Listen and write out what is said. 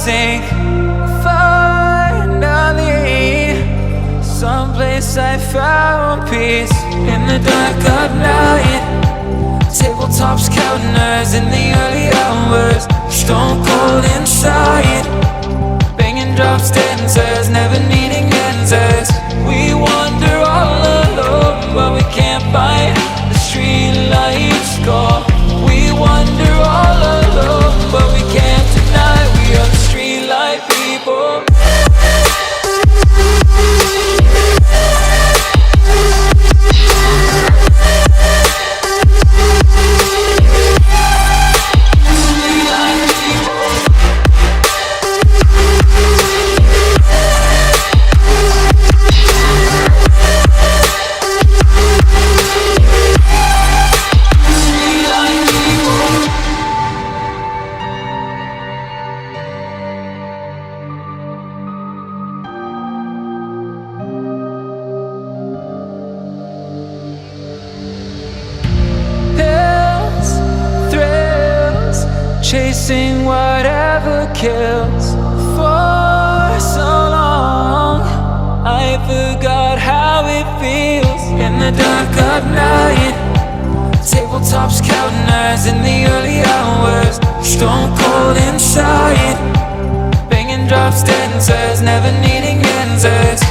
sink. Finally, someplace I found peace. In the dark of night, tabletops counting hours in the early hours. Stone cold inside, banging drop stanzas, never needing answers. We wander all alone, but we can't find the street lights go. We wander all alone, but we can't deny we are the street light people. Chasing whatever kills. For so long I forgot how it feels. In the dark of night, tabletops counting hours in the early hours. Stone cold inside, banging drop stanzas, never needing answers.